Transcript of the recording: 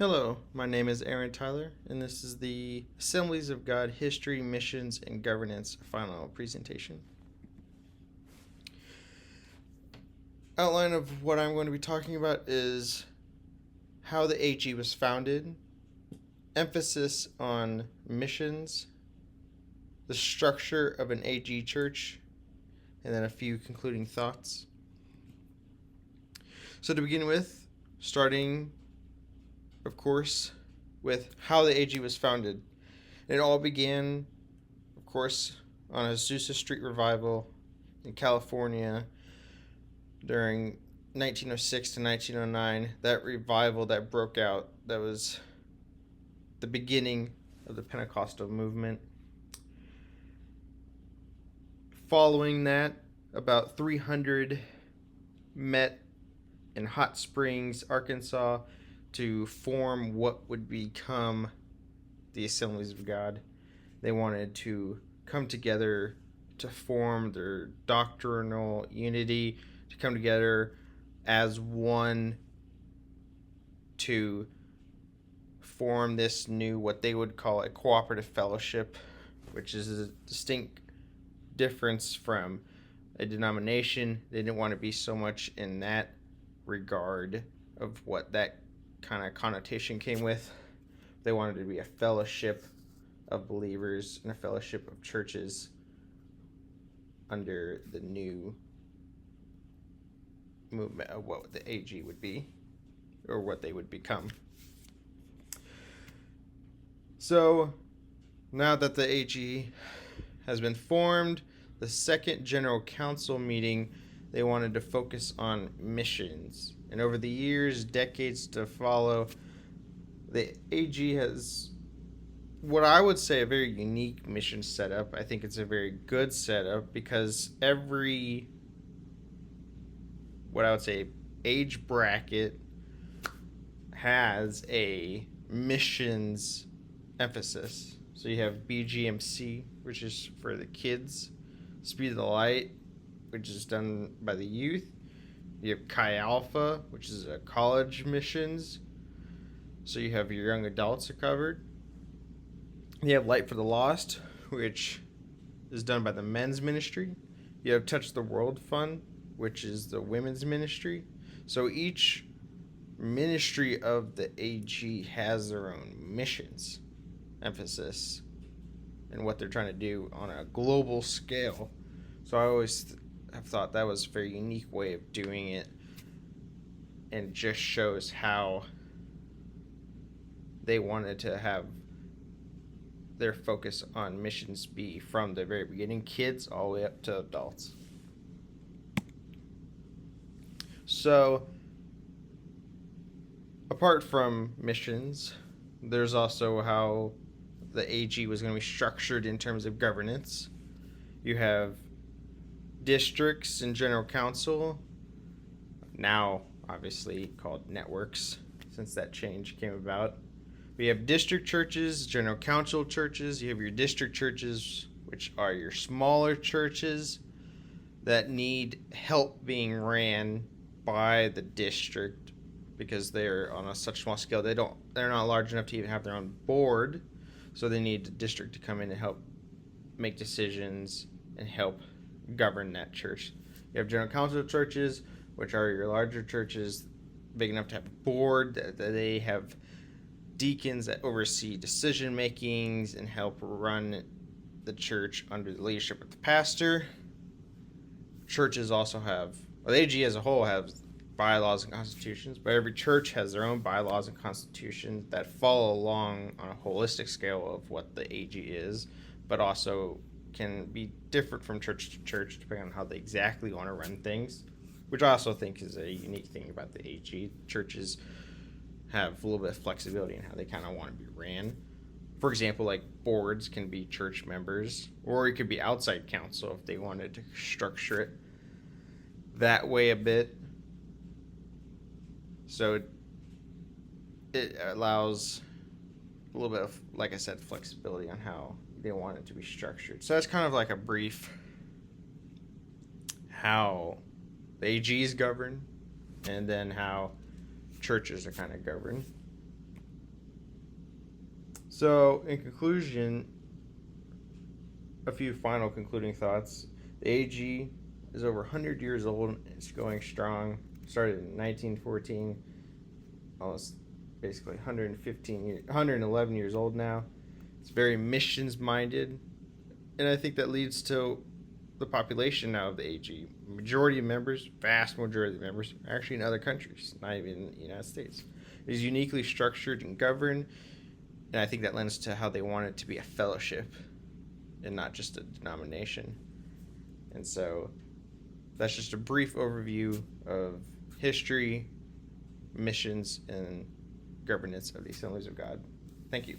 Hello, my name is Aaron Tyler, and this is the Assemblies of God History, Missions, and Governance final presentation. Outline of what I'm going to be talking about is how the AG was founded, emphasis on missions, the structure of an AG church, and then a few concluding thoughts. So to begin with, starting, of course, with how the AG was founded. It all began, of course, on Azusa Street revival in California during 1906 to 1909. That revival that broke out, that was the beginning of the Pentecostal movement. Following that, about 300 met in Hot Springs, Arkansas, to form what would become the Assemblies of God. They wanted to come together to form their doctrinal unity, to come together as one to form this new, what they would call a cooperative fellowship, which is a distinct difference from a denomination. They didn't want to be so much in that regard of what that kind of connotation came with. They wanted to be a fellowship of believers and a fellowship of churches under the new movement of what the AG would be, or what they would become. So now that the AG has been formed, the second General Council meeting, they wanted to focus on missions. And over the years, decades to follow, the AG has what I would say a very unique mission setup. I think it's a very good setup because every, what I would say, age bracket has a missions emphasis. So you have BGMC, which is for the kids, Speed of the Light, which is done by the youth. You have Chi Alpha, which is a college missions. So you have your young adults are covered. You have Light for the Lost, which is done by the men's ministry. You have Touch the World Fund, which is the women's ministry. So each ministry of the AG has their own missions emphasis and what they're trying to do on a global scale. So I always have thought that was a very unique way of doing it, and just shows how they wanted to have their focus on missions be from the very beginning, kids all the way up to adults. So apart from missions, there's also how the AG was going to be structured in terms of governance. You have districts and general council, now obviously called networks since that change came about. We have district churches, general council churches. You have your district churches, which are your smaller churches that need help being ran by the district because they're on such small scale. They're not large enough to even have their own board, so they need the district to come in and help make decisions and help govern that church. You have general council churches, which are your larger churches, big enough to have a board, that they have deacons that oversee decision makings and help run the church under the leadership of the pastor. Churches also have, well, the AG as a whole has bylaws and constitutions, but every church has their own bylaws and constitutions that follow along on a holistic scale of what the AG is, but also can be different from church to church depending on how they exactly want to run things, which I also think is a unique thing about the AG. Churches have a little bit of flexibility in how they kind of want to be ran. For example, like boards can be church members, or it could be outside counsel if they wanted to structure it that way a bit. So it allows a little bit of, like I said, flexibility on how they want it to be structured. So that's kind of like a brief how the AG is governed, and then how churches are kind of governed. So, in conclusion, a few final concluding thoughts. The AG is over 100 years old. It's going strong. Started in 1914. Almost basically 111 years old now. It's very missions minded. And I think that leads to the population now of the AG. Majority of members, vast majority of the members, are actually in other countries, not even in the United States. It is uniquely structured and governed, and I think that lends to how they want it to be a fellowship and not just a denomination. And so that's just a brief overview of history, missions, and governance of the Assemblies of God. Thank you.